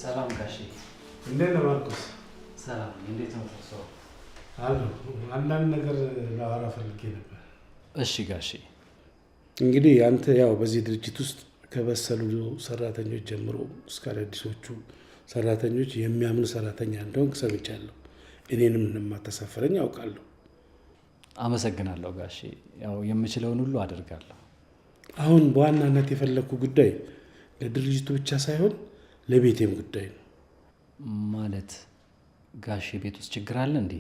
ሰላም ጋሼ። እንዴት ነው ማርቆስ? ሰላም። እንዴት ነው ተሰው? አሉ አንዳንድ ነገር ላወራ ፈልጌ ነበር። እሺ ጋሼ። እንግዲህ አንተ ያው በዚህ ድርጅት ውስጥ ከበሰሉ ሰራተኞች ጀምሮ እስከ አዳዲሶቹ ሰራተኞች የሚያምን ሰራተኛ እንደሆንክ ሰምቻለሁ። እኔንም እንደማታሳፍረኝ አውቃለሁ። አመሰግናለሁ ጋሼ። ያው የምችለውን ሁሉ አደርጋለሁ። አሁን በዋናነት የፈለኩ ጉዳይ ለድርጅቱ ብቻ ሳይሆን ለቤቴም ጉዳይ ነው። ማለት ጋሼ ቤት ውስጥ ችግር አለ እንዴ?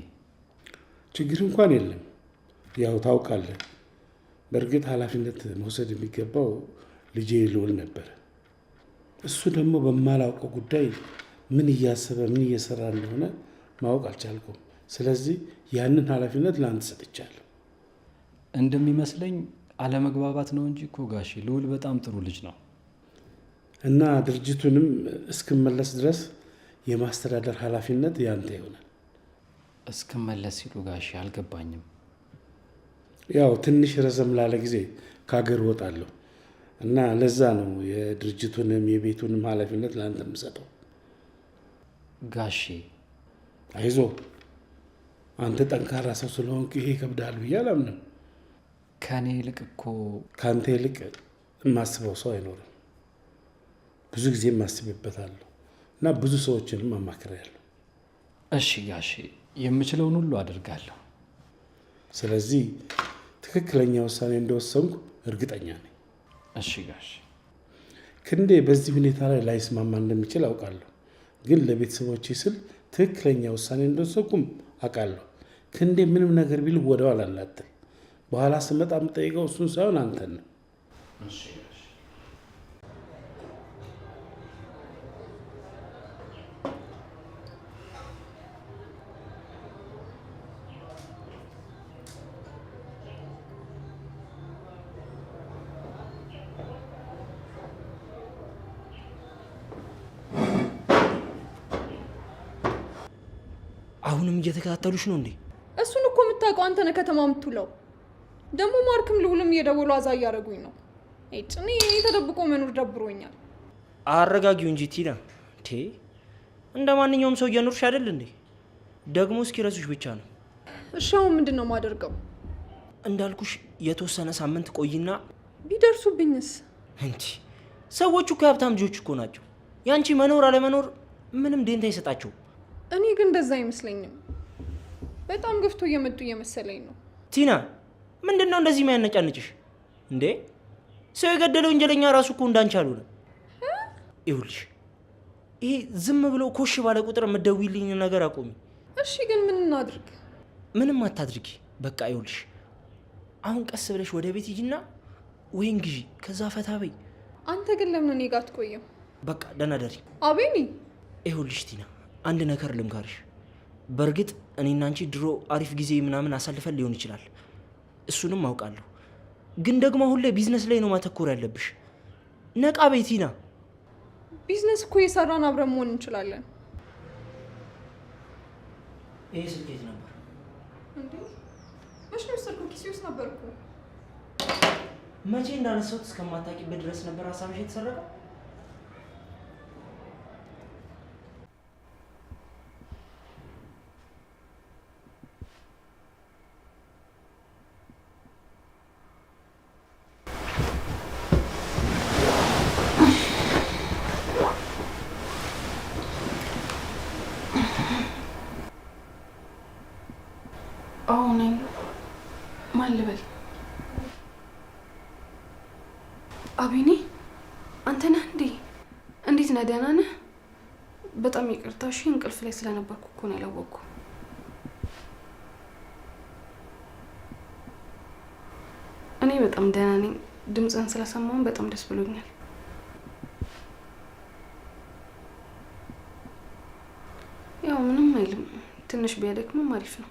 ችግር እንኳን የለም። ያው ታውቃለህ፣ በእርግጥ ኃላፊነት መውሰድ የሚገባው ልጄ ልውል ነበር። እሱ ደግሞ በማላውቀው ጉዳይ ምን እያሰበ ምን እየሰራ እንደሆነ ማወቅ አልቻልኩም። ስለዚህ ያንን ኃላፊነት ለአንተ ሰጥቻለሁ። እንደሚመስለኝ አለመግባባት ነው እንጂ እኮ ጋሼ ልውል በጣም ጥሩ ልጅ ነው እና ድርጅቱንም እስክመለስ ድረስ የማስተዳደር ኃላፊነት ያንተ ይሆናል። እስክመለስ ሲሉ ጋሼ አልገባኝም። ያው ትንሽ ረዘም ላለ ጊዜ ከሀገር እወጣለሁ እና ለዛ ነው የድርጅቱንም የቤቱንም ኃላፊነት ለአንተ የምሰጠው። ጋሼ አይዞ፣ አንተ ጠንካራ ሰው ስለሆንክ ይሄ ይከብዳል ብዬ አላምንም። ከኔ ይልቅ እኮ ከአንተ ይልቅ የማስበው ሰው አይኖርም። ብዙ ጊዜ የማስብበታለሁ እና ብዙ ሰዎችንም አማክሬያለሁ። እሺ ጋሼ፣ የምችለውን ሁሉ አደርጋለሁ። ስለዚህ ትክክለኛ ውሳኔ እንደወሰንኩ እርግጠኛ ነኝ። እሺ ጋሼ። ክንዴ በዚህ ሁኔታ ላይ ላይስማማ እንደሚችል አውቃለሁ፣ ግን ለቤተሰቦቼ ስል ትክክለኛ ውሳኔ እንደወሰንኩም አውቃለሁ። ክንዴ ምንም ነገር ቢል ወደኋላ አላትም። በኋላ ስመጣ የምጠይቀው እሱን ሳይሆን አንተን ነው። እሺ። አሁንም እየተከታተሉሽ ነው እንዴ? እሱን እኮ የምታውቀው አንተ ነህ ከተማ የምትውለው። ደግሞ ማርክም ልውልም እየደወሉ አዛ እያደረጉኝ ነው። እኔ ተደብቆ መኖር ደብሮኛል። አረጋጊው እንጂ ቲና። እንደ ማንኛውም ሰው እየኖርሽ አይደል እንዴ? ደግሞ እስኪረሱሽ ብቻ ነው። እሺ አሁን ምንድን ነው የማደርገው? እንዳልኩሽ የተወሰነ ሳምንት ቆይና ቢደርሱብኝስ? እንጂ ሰዎቹ ከሀብታም ልጆች እኮ ናቸው። ያንቺ መኖር አለመኖር ምንም ደንታ አይሰጣቸው። እኔ ግን እንደዛ አይመስለኝም። በጣም ገፍቶ እየመጡ እየመሰለኝ ነው። ቲና፣ ምንድነው እንደዚህ የሚያነጫንጭሽ እንዴ? ሰው የገደለው ወንጀለኛ ራሱ እኮ እንዳንቺ አልሆነ። ይኸውልሽ፣ ይሄ ዝም ብሎ ኮሽ ባለ ቁጥር የምትደውይልኝ ነገር አቆሚ። እሺ ግን ምን እናድርግ? ምንም አታድርጊ። በቃ ይኸውልሽ፣ አሁን ቀስ ብለሽ ወደ ቤት ሂጂና ወይን ግዢ፣ ከዛ ፈታ በይ። አንተ ግን ለምን እኔ ጋር አትቆይም? በቃ ደህና ደሪ። አቤኒ፣ ይኸውልሽ ቲና፣ አንድ ነገር ልምካርሽ። በእርግጥ እኔና አንቺ ድሮ አሪፍ ጊዜ ምናምን አሳልፈን ሊሆን ይችላል፣ እሱንም አውቃለሁ። ግን ደግሞ አሁን ላይ ቢዝነስ ላይ ነው ማተኮር ያለብሽ። ነቃ በይ ቲና። ቢዝነስ እኮ የሰራን አብረን መሆን እንችላለን። ይሄ ስልክ የት ነበር እንዴ? መቼ ነው የወሰድከው? ኪሴ ውስጥ ነበር እኮ። መቼ እንዳነሳሁት እስከማታውቂበት ድረስ ነበር ሀሳብሽ የተሰረቀው። ነኝ። ማን ልበል? አቤኔ፣ አንተ ነህ እንዴ? እንዴት ነህ? ደህና ነህ? በጣም ይቅርታ። እሺ፣ እንቅልፍ ላይ ስለነበርኩ እኮ ነው ያላወቅኩ። እኔ በጣም ደህና ነኝ። ድምፅህን ስለሰማሁን በጣም ደስ ብሎኛል። ያው ምንም አይልም። ትንሽ ቢያደክምም አሪፍ ነው።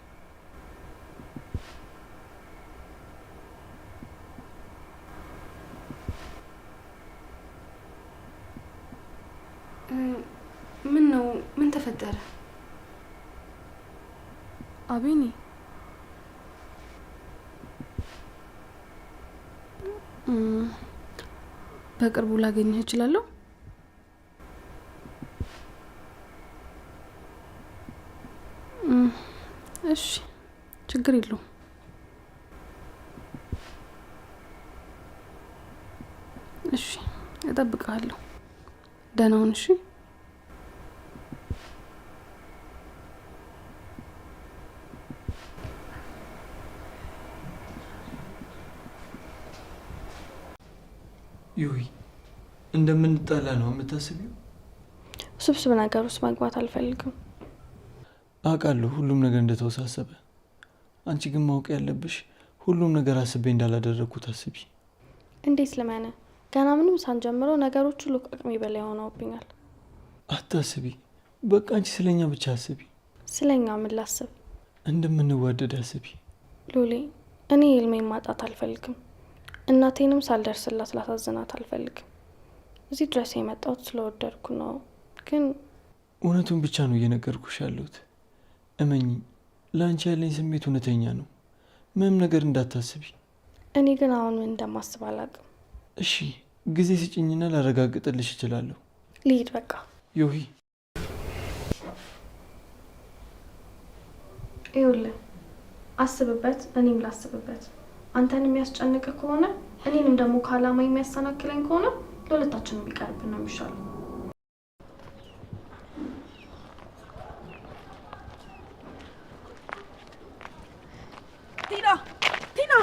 ምን ነው? ምን ተፈጠረ? አቤኒ፣ በቅርቡ ላገኘህ እችላለሁ? እሺ ችግር የለውም። እሺ እጠብቅሃለሁ። ደህና ሁን። እሺ ዩይ እንደምንጣላ ነው የምታስቢው? ውስብስብ ነገር ውስጥ መግባት አልፈልግም። አውቃለሁ ሁሉም ነገር እንደተወሳሰበ። አንቺ ግን ማወቅ ያለብሽ ሁሉም ነገር አስቤ እንዳላደረግኩት አስቢ። እንዴት ልመነ? ገና ምንም ሳንጀምረው ነገሮች ሁሉ ከአቅሜ በላይ ሆነውብኛል። አታስቢ፣ በቃ አንቺ ስለኛ ብቻ አስቢ። ስለኛ ምን ላስብ? እንደምንዋደድ አስቢ። ሉሌ፣ እኔ ህልሜን ማጣት አልፈልግም። እናቴንም ሳልደርስላት ላሳዝናት አልፈልግም። እዚህ ድረስ የመጣሁት ስለወደድኩ ነው። ግን እውነቱን ብቻ ነው እየነገርኩሽ ያለሁት። እመኚ፣ ለአንቺ ያለኝ ስሜት እውነተኛ ነው። ምንም ነገር እንዳታስቢ። እኔ ግን አሁን ምን እንደማስብ አላውቅም። እሺ ጊዜ ስጭኝና ላረጋግጥልሽ እችላለሁ። ልሂድ በቃ። ዮሂ ይኸውልህ፣ አስብበት፣ እኔም ላስብበት። አንተን የሚያስጨንቅ ከሆነ እኔንም ደግሞ ከአላማ የሚያሰናክለኝ ከሆነ ለሁለታችንም ቢቀርብን ነው የሚሻለው። ቲና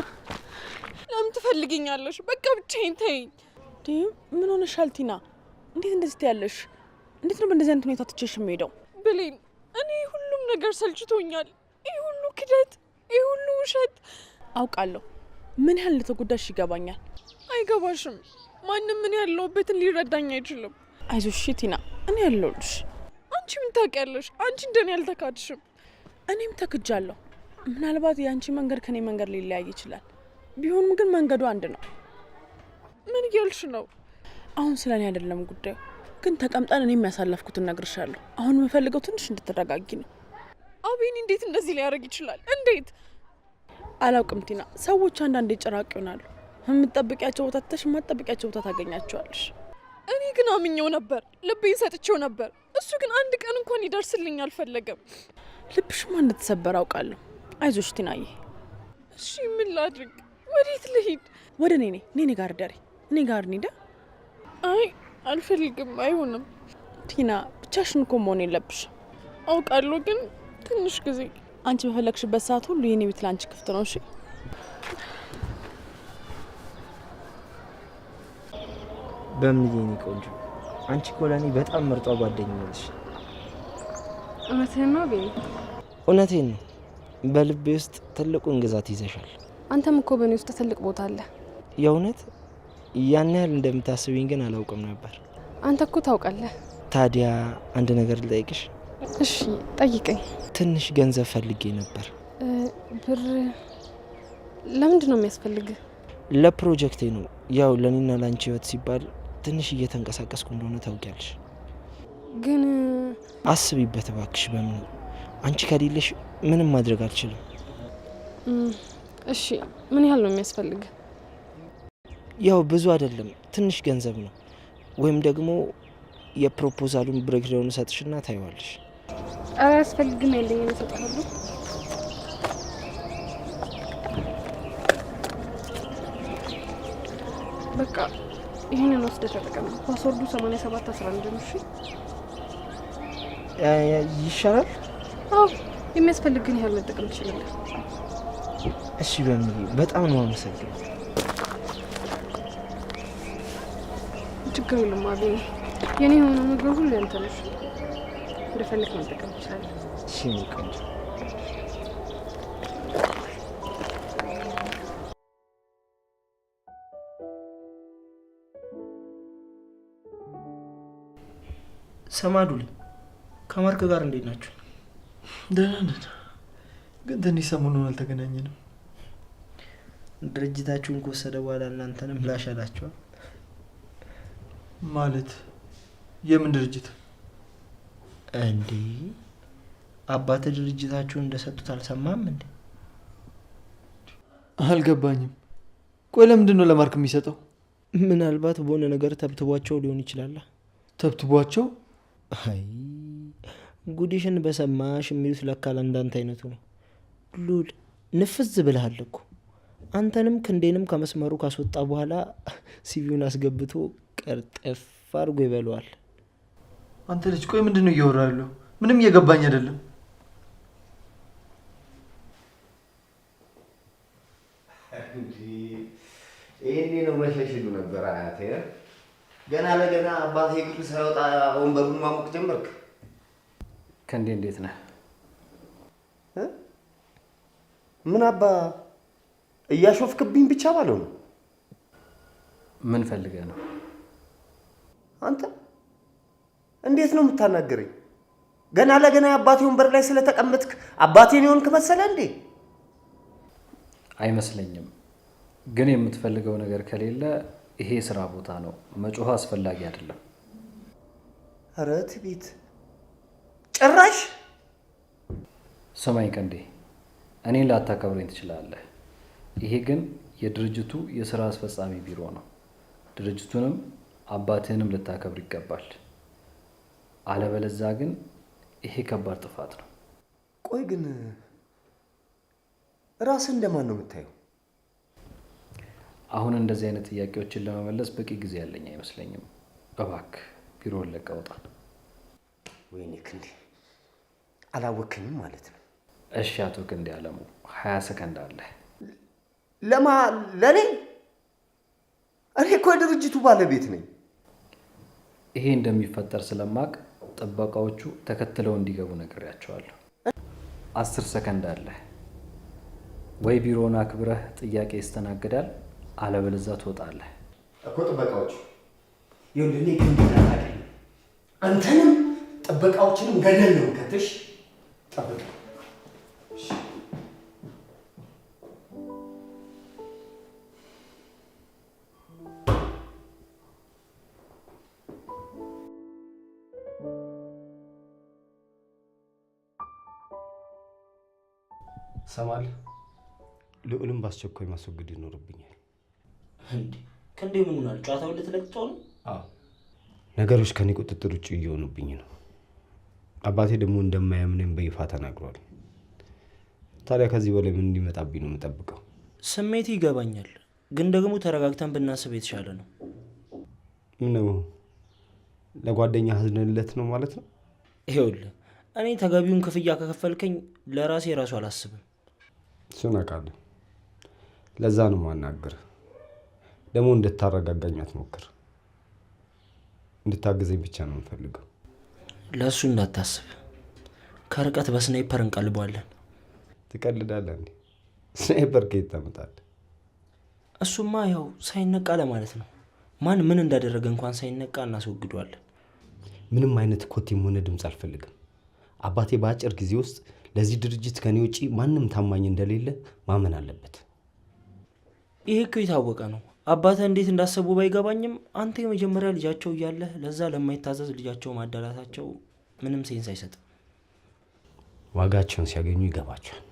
ለምን ትፈልጊኛለሽ? በቃ ብቻዬን ተይኝ። ምን ሆነሻል ቲና? እንዴት እንደዚህ ትያለሽ? እንዴት ነው በእንደዚህ አይነት ሁኔታ ትቼሽ የምሄደው? ብሌን፣ እኔ ሁሉም ነገር ሰልችቶኛል። ይህ ሁሉ ክደት፣ ይህ ሁሉ ውሸት። አውቃለሁ ምን ያህል እንደተጎዳሽ ይገባኛል። አይገባሽም። ማንም ምን ያለሁበትን ሊረዳኝ አይችልም። አይዞሽ ቲና፣ እኔ ያለሁልሽ። አንቺ ምን ታውቂያለሽ? አንቺ እንደኔ አልተካድሽም። እኔም ተክጃለሁ። ምናልባት የአንቺ መንገድ ከኔ መንገድ ሊለያይ ይችላል። ቢሆንም ግን መንገዱ አንድ ነው። ምን እያልሽ ነው? አሁን ስለ እኔ አይደለም ጉዳዩ። ግን ተቀምጠን እኔ የሚያሳለፍኩትን እነግርሻለሁ። አሁን የምፈልገው ትንሽ እንድትረጋጊ ነው። አቤኔ እንዴት እንደዚህ ሊያደርግ ይችላል? እንዴት? አላውቅም ቲና፣ ሰዎች አንዳንዴ ጭራቅ ይሆናሉ። የምትጠብቂያቸው ቦታ ትተሽ የማትጠብቂያቸው ቦታ ታገኛቸዋለሽ። እኔ ግን አምኜው ነበር፣ ልቤን ሰጥቼው ነበር። እሱ ግን አንድ ቀን እንኳን ይደርስልኝ አልፈለገም። ልብሽማ እንደተሰበረ አውቃለሁ። አይዞሽ ቲናዬ። እሺ ምን ላድርግ? ወዴት ልሂድ? ወደ እኔ ጋር ደሪ። እኔ ጋር እንሂዳ። አይ አልፈልግም፣ አይሆንም። ቲና ብቻሽን እኮ መሆን የለብሽ። አውቃለሁ፣ ግን ትንሽ ጊዜ። አንቺ በፈለግሽበት ሰዓት ሁሉ የኔ ቤት ለአንቺ ክፍት ነው። እሺ በምን የኔ ቆንጆ፣ አንቺ እኮ ለእኔ በጣም ምርጧ ጓደኛዬ ነሽ። እውነትህን ነው ቤቢ? እውነቴን ነው። በልቤ ውስጥ ትልቁን ግዛት ይዘሻል። አንተም እኮ በእኔ ውስጥ ትልቅ ቦታ አለ። የእውነት ያን ያህል እንደምታስብኝ ግን አላውቅም ነበር። አንተ እኮ ታውቃለህ። ታዲያ አንድ ነገር ልጠይቅሽ? እሺ ጠይቀኝ። ትንሽ ገንዘብ ፈልጌ ነበር። ብር ለምንድን ነው የሚያስፈልግ? ለፕሮጀክቴ ነው። ያው ለእኔና ለአንቺ ህይወት ሲባል ትንሽ እየተንቀሳቀስኩ እንደሆነ ታውቂያለሽ። ግን አስቢበት እባክሽ። በምን አንቺ ከሌለሽ ምንም ማድረግ አልችልም። እሺ ምን ያህል ነው የሚያስፈልግ? ያው ብዙ አይደለም፣ ትንሽ ገንዘብ ነው። ወይም ደግሞ የፕሮፖዛሉን ብሬክዳውን ሰጥሽና ታይዋለሽ። ኧረ ያስፈልግም፣ ያለኝ እሰጥሃለሁ። በቃ ይህንን ወስደህ ተጠቀም። ፓስወርዱ 8711 ነው። እሺ ይሻላል? አዎ የሚያስፈልግን ያህል መጠቀም ትችላለህ። እሺ በሚል በጣም ነው አመሰግናለሁ። ችግር የለም አቤኔ፣ የኔ የሆነ ነገር ሁሉ ያንተ ነው። እንደፈለክ መጠቀም ትችላለህ። እሺ ቆንጆ። ሰማዱልኝ፣ ከማርክ ጋር እንዴት ናችሁ? ደህና ነን፣ ግን ትንሽ ሰሞኑን አልተገናኘንም። ድርጅታችሁን ከወሰደ በኋላ እናንተንም ላሻላችኋል ማለት? የምን ድርጅት እንዴ? አባተ ድርጅታችሁን እንደሰጡት አልሰማም እንዴ? አልገባኝም። ቆይ ለምንድን ነው ለማርክ የሚሰጠው? ምናልባት በሆነ ነገር ተብትቧቸው ሊሆን ይችላል። ተብትቧቸው? አይ ጉዲሽን በሰማሽ የሚሉት ለካ ለእንዳንተ አይነቱ ነው። ሉል ንፍዝ ብለሃል እኮ። አንተንም ክንዴንም ከመስመሩ ካስወጣ በኋላ ሲቪውን አስገብቶ ቀርጠፍ አድርጎ ይበለዋል። አንተ ልጅ ቆይ ምንድን ነው እያወራ ያለው? ምንም እየገባኝ አይደለም። ይሄኔ ነው መሸሽሉ ነበር አያቴ። ገና ለገና አባቴ ግል ሳይወጣ ወንበሩን ማሞቅ ጀመርክ። ክንዴ እንዴት ነህ? ምን አባ እያሾፍክብኝ ብቻ ባለው ነው። ምን ፈልገህ ነው? አንተ እንዴት ነው የምታናገረኝ? ገና ለገና የአባቴ ወንበር ላይ ስለተቀመጥክ አባቴን የሆንክ መሰለ እንዴ? አይመስለኝም። ግን የምትፈልገው ነገር ከሌለ ይሄ ስራ ቦታ ነው፣ መጮህ አስፈላጊ አይደለም። ኧረ ትቤት ጭራሽ። ስማኝ ክንዴ፣ እኔን ላታከብረኝ ትችላለህ። ይሄ ግን የድርጅቱ የስራ አስፈጻሚ ቢሮ ነው። ድርጅቱንም አባትህንም ልታከብር ይገባል። አለበለዛ ግን ይሄ ከባድ ጥፋት ነው። ቆይ ግን ራስህ እንደማን ነው የምታየው? አሁን እንደዚህ አይነት ጥያቄዎችን ለመመለስ በቂ ጊዜ ያለኝ አይመስለኝም። እባክህ ቢሮውን ለቀህ ውጣ። ወይኔ ክንዴ አላወከኝም ማለት ነው። እሺ አቶ ክንዴ አለሙ 20 ሰከንድ አለ። ለኔ? እኔ እኮ የድርጅቱ ባለቤት ነኝ። ይሄ እንደሚፈጠር ስለማቅ ጥበቃዎቹ ተከትለው እንዲገቡ ነግሬያቸዋለሁ። 10 ሰከንድ አለ። ወይ ቢሮውን አክብረህ ጥያቄ ይስተናግዳል፣ አለበለዚያ ትወጣለህ እኮ። ጥበቃዎቹ ይኸውልህ፣ ክንዴ ታውቃለህ፣ አንተንም ጥበቃዎችንም ገደል ነው ከተሽ ጠብቅ። ሰማል ልዑልም በአስቸኳይ ማስወገድ ይኖርብኛል። እንዴ ክንዴ ምን ሆናል? ጨዋታውን ልትለቅጠው ነው? አዎ ነገሮች ከኔ ቁጥጥር ውጭ እየሆኑብኝ ነው። አባቴ ደግሞ እንደማያምነኝ በይፋ ተናግሯል። ታዲያ ከዚህ በላይ ምን እንዲመጣብኝ ነው የምጠብቀው? ስሜት ይገባኛል፣ ግን ደግሞ ተረጋግተን ብናስብ የተሻለ ነው። ምነው ለጓደኛ ሀዝንለት ነው ማለት ነው? ይኸውልህ እኔ ተገቢውን ክፍያ ከከፈልከኝ ለራሴ ራሱ አላስብም። እሱን አውቃለሁ። ለዛ ነው ማናገር። ደግሞ እንድታረጋጋኝ አትሞክር። እንድታግዘኝ ብቻ ነው የምፈልገው። ለእሱ እንዳታስብ፣ ከርቀት በስናይፐር እንቀልበዋለን። ትቀልዳለህ እንዴ? ስናይፐር ከየት ታመጣለህ? እሱማ ያው ሳይነቃ ለማለት ነው። ማን ምን እንዳደረገ እንኳን ሳይነቃ እናስወግደዋለን። ምንም አይነት ኮቴም ሆነ ድምፅ አልፈልግም። አባቴ በአጭር ጊዜ ውስጥ ለዚህ ድርጅት ከኔ ውጪ ማንም ታማኝ እንደሌለ ማመን አለበት። ይሄ እኮ የታወቀ ነው። አባትህ እንዴት እንዳሰቡ ባይገባኝም አንተ የመጀመሪያ ልጃቸው እያለህ ለዛ ለማይታዘዝ ልጃቸው ማዳላታቸው ምንም ሴንስ አይሰጥም። ዋጋቸውን ሲያገኙ ይገባቸዋል።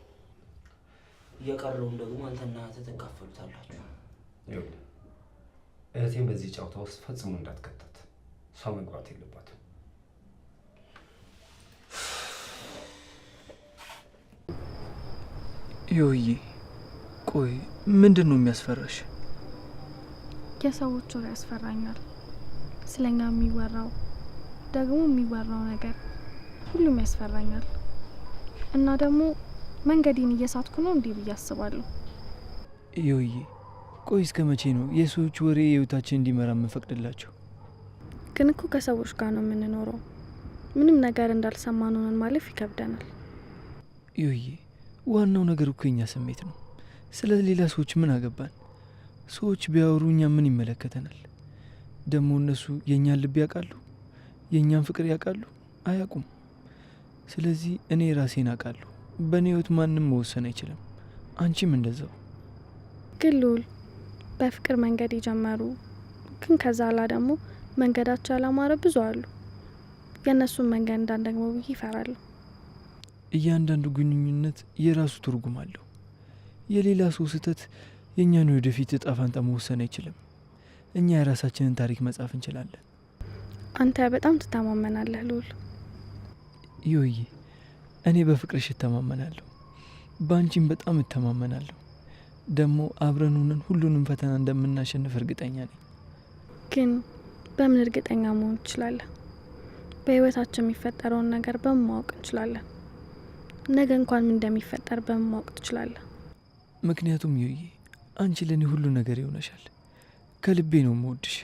እየቀረውን ደግሞ አንተና እህትህ ትካፈሉታላችሁ። እህቴን በዚህ ጨዋታ ውስጥ ፈጽሞ እንዳትከታት። እሷ መግባት የለባትም። ይውዬ ቆይ ምንድን ነው የሚያስፈራሽ? የሰዎች ወሬ ያስፈራኛል። ስለኛ የሚወራው ደግሞ የሚወራው ነገር ሁሉም ያስፈራኛል። እና ደግሞ መንገዴን እየሳትኩ ነው እንዲህ ብዬ አስባለሁ። ይውዬ ቆይ እስከ መቼ ነው የሰዎች ወሬ ህይወታችን እንዲመራ የምንፈቅድላቸው? ግን እኮ ከሰዎች ጋር ነው የምንኖረው። ምንም ነገር እንዳልሰማን ሆነን ማለፍ ይከብደናል። ይውዬ ዋናው ነገር እኮ የኛ ስሜት ነው። ስለ ሌላ ሰዎች ምን አገባን? ሰዎች ቢያወሩ እኛ ምን ይመለከተናል? ደግሞ እነሱ የእኛን ልብ ያውቃሉ? የእኛን ፍቅር ያውቃሉ? አያውቁም። ስለዚህ እኔ ራሴን አውቃለሁ። በእኔ ህይወት ማንም መወሰን አይችልም። አንቺም እንደዛው። ግን ልዑል በፍቅር መንገድ የጀመሩ ግን ከዛ ላ ደግሞ መንገዳቸው ያላማረ ብዙ አሉ። የእነሱን መንገድ እንዳንደግሞ ብዬ ይፈራለሁ። እያንዳንዱ ግንኙነት የራሱ ትርጉም አለው። የሌላ ሰው ስህተት የእኛን ወደፊት እጣ ፈንታ መወሰን አይችልም። እኛ የራሳችንን ታሪክ መጻፍ እንችላለን። አንተ በጣም ትተማመናለህ ልዑል። ይውዬ እኔ በፍቅርሽ እተማመናለሁ። በአንቺም በጣም እተማመናለሁ። ደግሞ አብረን ሆነን ሁሉንም ፈተና እንደምናሸንፍ እርግጠኛ ነኝ። ግን በምን እርግጠኛ መሆን እንችላለን? በህይወታችን የሚፈጠረውን ነገር በምን ማወቅ እንችላለን? ነገ እንኳን ምን እንደሚፈጠር በምን ማወቅ ትችላለን? ምክንያቱም ዩዬ አንቺ ለእኔ ሁሉ ነገር ይሆነሻል። ከልቤ ነው የምወድሽ።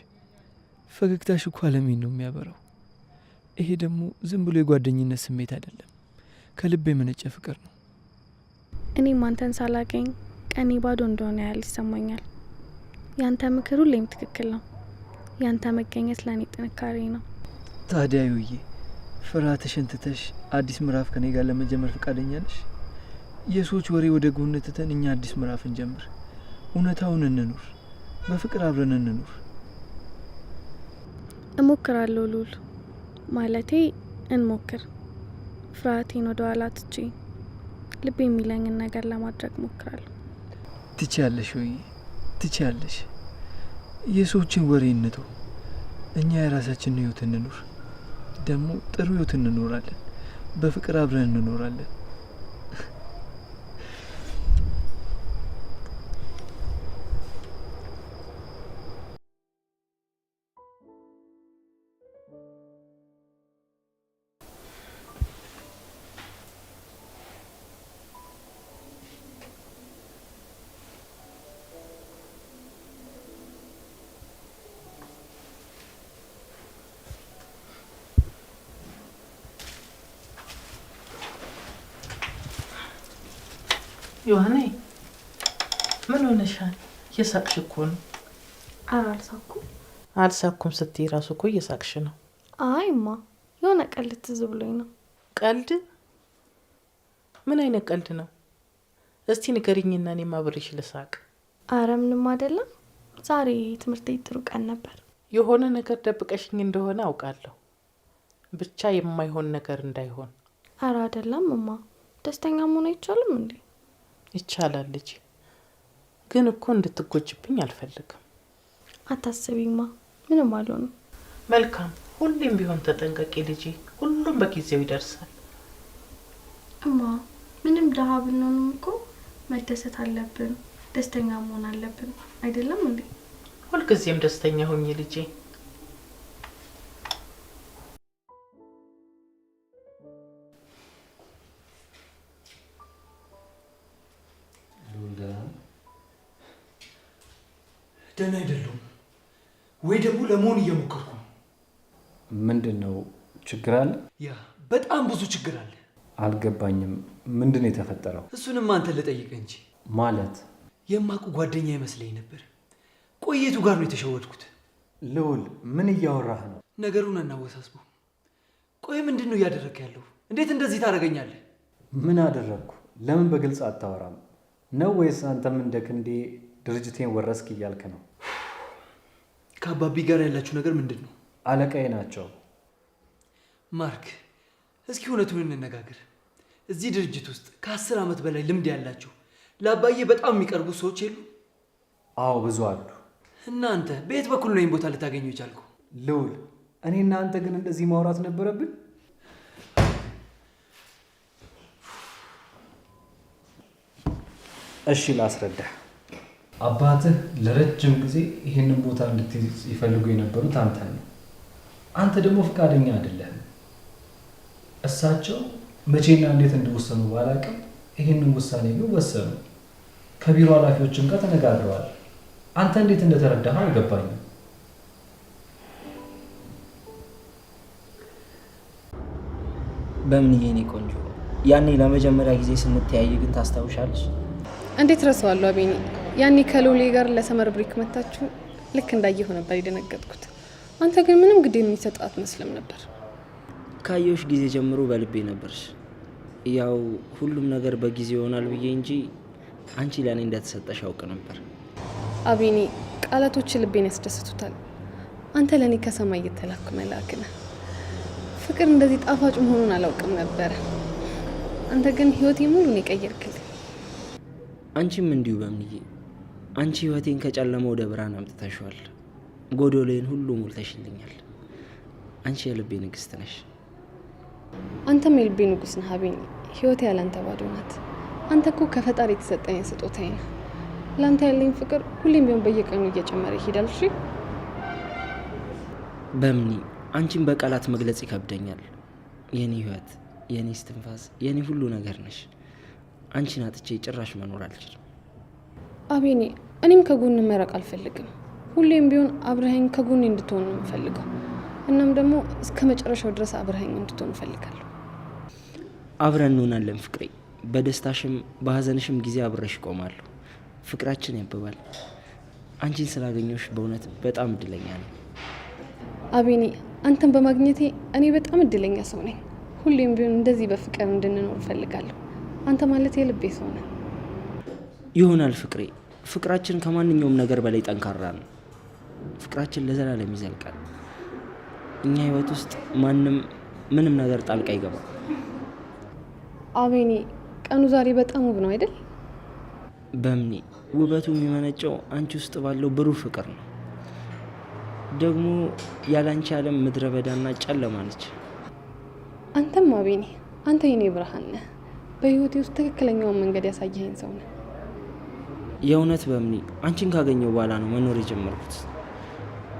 ፈገግታሽ እኮ አለሜን ነው የሚያበራው። ይሄ ደግሞ ዝም ብሎ የጓደኝነት ስሜት አይደለም፣ ከልቤ የመነጨ ፍቅር ነው። እኔም አንተን ሳላገኝ ቀኔ ባዶ እንደሆነ ያህል ይሰማኛል። ያንተ ምክር ሁሌም ትክክል ነው። ያንተ መገኘት ለእኔ ጥንካሬ ነው። ታዲያ ዩዬ ፍርሃትሽን ትተሽ አዲስ ምዕራፍ ከኔ ጋር ለመጀመር ፈቃደኛ ነሽ? የሰዎች ወሬ ወደ ጎን ትተን እኛ አዲስ ምዕራፍ እንጀምር። እውነታውን እንኑር፣ በፍቅር አብረን እንኑር። እሞክራለሁ ሉል፣ ማለቴ እንሞክር። ፍርሃቴን ወደ ኋላ ትቼ ልብ የሚለኝን ነገር ለማድረግ ሞክራለሁ። ትችያለሽ ወይ? ትችያለሽ። የሰዎችን ወሬ እንተው፣ እኛ የራሳችንን ህይወት እንኑር። ደግሞ ጥሩ ህይወት እንኖራለን፣ በፍቅር አብረን እንኖራለን። ዮሐኔ ምን ሆነሻል? እየሳቅሽ እኮ ነው። ኧረ አልሳኩም። አልሳኩም ስትይ ራሱ እኮ እየሳቅሽ ነው። አይማ የሆነ ቀልድ ትዝ ብሎኝ ነው። ቀልድ? ምን አይነት ቀልድ ነው? እስቲ ንገሪኝና እኔም አብሬሽ ልሳቅ። አረ ምንም አይደለም። ዛሬ ትምህርት ቤት ጥሩ ቀን ነበር። የሆነ ነገር ደብቀሽኝ እንደሆነ አውቃለሁ። ብቻ የማይሆን ነገር እንዳይሆን። አረ አይደለም እማ፣ ደስተኛ መሆን አይቻልም እንዴ? ይቻላል ልጅ፣ ግን እኮ እንድትጎጅብኝ አልፈልግም። አታስቢማ፣ ምንም አልሆንም። መልካም፣ ሁሌም ቢሆን ተጠንቀቂ ልጅ። ሁሉም በጊዜው ይደርሳል። እማ ምንም ደሃ ብንሆንም እኮ መደሰት አለብን፣ ደስተኛ መሆን አለብን አይደለም እንዴ? ሁልጊዜም ደስተኛ ሁኚ ልጄ። ደህና አይደለሁም ወይ ደግሞ ለመሆን እየሞከርኩ ነው። ምንድን ነው ችግር አለ? ያ በጣም ብዙ ችግር አለ። አልገባኝም። ምንድን ነው የተፈጠረው? እሱንም አንተ ልጠይቅህ እንጂ። ማለት የማቁ ጓደኛ ይመስለኝ ነበር። ቆየቱ ጋር ነው የተሸወድኩት። ልውል፣ ምን እያወራህ ነው? ነገሩን እናወሳስበው። ቆይ ምንድን ነው እያደረግህ ያለው? እንዴት እንደዚህ ታደርገኛለህ? ምን አደረግኩ? ለምን በግልጽ አታወራም ነው? ወይስ አንተም እንደ ክንዴ ድርጅቴን ወረስክ እያልክ ነው? ከአባቢ ጋር ያላችሁ ነገር ምንድን ነው? አለቃዬ ናቸው። ማርክ፣ እስኪ እውነቱን እንነጋገር። እዚህ ድርጅት ውስጥ ከ10 ዓመት በላይ ልምድ ያላቸው ለአባዬ በጣም የሚቀርቡ ሰዎች የሉ? አዎ ብዙ አሉ። እናንተ በየት በኩል ነው ይህን ቦታ ልታገኙ የቻልኩ? ልውል፣ እኔ እናንተ ግን እንደዚህ ማውራት ነበረብን? እሺ ላስረዳህ። አባትህ ለረጅም ጊዜ ይህንን ቦታ እንድትይዝ ይፈልጉ የነበሩት አንተን ነው። አንተ ደግሞ ፈቃደኛ አይደለህም። እሳቸው መቼና እንዴት እንደወሰኑ ባላውቅም ይህንን ውሳኔ ግን ወሰኑ። ከቢሮ ኃላፊዎችም ጋር ተነጋግረዋል። አንተ እንዴት እንደተረዳኸው አልገባኝም። በምን የኔ ቆንጆ፣ ያኔ ለመጀመሪያ ጊዜ ስንተያይ ግን ታስታውሻለሽ? እንዴት ረሳዋለሁ አቤኔ። ያኔ ከሎሌ ጋር ለሰመር ብሬክ መታችሁ ልክ እንዳየሁ ነበር የደነገጥኩት። አንተ ግን ምንም ግድ የሚሰጥ አትመስልም ነበር። ካየሁሽ ጊዜ ጀምሮ በልቤ ነበርሽ። ያው ሁሉም ነገር በጊዜ ይሆናል ብዬ እንጂ አንቺ ለእኔ እንደተሰጠሽ አውቅ ነበር። አቤኔ፣ ቃላቶች ልቤን ያስደስቱታል። አንተ ለእኔ ከሰማይ እየተላክ መልአክ ነህ። ፍቅር እንደዚህ ጣፋጭ መሆኑን አላውቅም ነበረ። አንተ ግን ህይወቴ ሙሉን የቀየርክልኝ። አንቺም እንዲሁ በምንዬ፣ አንቺ ህይወቴን ከጨለማ ወደ ብርሃን አምጥተሽዋል። ጎዶሎዬን ሁሉ ሞልተሽልኛል። አንቺ የልቤ ንግስት ነሽ። አንተም የልቤ ንጉስ ነህ አቤኔ። ህይወቴ ያላንተ ባዶ ናት። አንተ እኮ ከፈጣሪ የተሰጠኝ ስጦታዬ ነው። ላንተ ያለኝ ፍቅር ሁሌም ቢሆን በየቀኑ እየጨመረ ይሄዳል። እሺ በምኒ አንቺን በቃላት መግለጽ ይከብደኛል። የኔ ህይወት፣ የኔ እስትንፋስ፣ የኔ ሁሉ ነገር ነሽ። አንቺን አጥቼ ጭራሽ መኖር አልችልም። አቤኔ፣ እኔም ከጎን መራቅ አልፈልግም። ሁሌም ቢሆን አብረኸኝ ከጎኔ እንድትሆን ነው የምፈልገው። እናም ደግሞ እስከ መጨረሻው ድረስ አብረኸኝ እንድትሆን እፈልጋለሁ። አብረን እንሆናለን ፍቅሬ። በደስታሽም በሀዘንሽም ጊዜ አብረሽ እቆማለሁ። ፍቅራችን ያብባል። አንቺን ስላገኘሁሽ በእውነት በጣም እድለኛ ነኝ። አቤኔ፣ አንተን በማግኘቴ እኔ በጣም እድለኛ ሰው ነኝ። ሁሌም ቢሆን እንደዚህ በፍቅር እንድንኖር እፈልጋለሁ። አንተ ማለት የልቤ ሰው ነህ። ይሆናል ፍቅሬ። ፍቅራችን ከማንኛውም ነገር በላይ ጠንካራ ነው። ፍቅራችን ለዘላለም ይዘልቃል። እኛ ህይወት ውስጥ ማንም ምንም ነገር ጣልቃ ይገባል። አቤኔ፣ ቀኑ ዛሬ በጣም ውብ ነው አይደል? በምኒ ውበቱ የሚመነጨው አንቺ ውስጥ ባለው ብሩህ ፍቅር ነው። ደግሞ ያላንቺ ዓለም ምድረ በዳና ጨለማ ነች። አንተም አቤኔ፣ አንተ የኔ ብርሃን ነህ። በህይወቴ ውስጥ ትክክለኛውን መንገድ ያሳየኸኝ ሰው ነህ። የእውነት በምኒ አንቺን ካገኘው በኋላ ነው መኖር የጀመርኩት።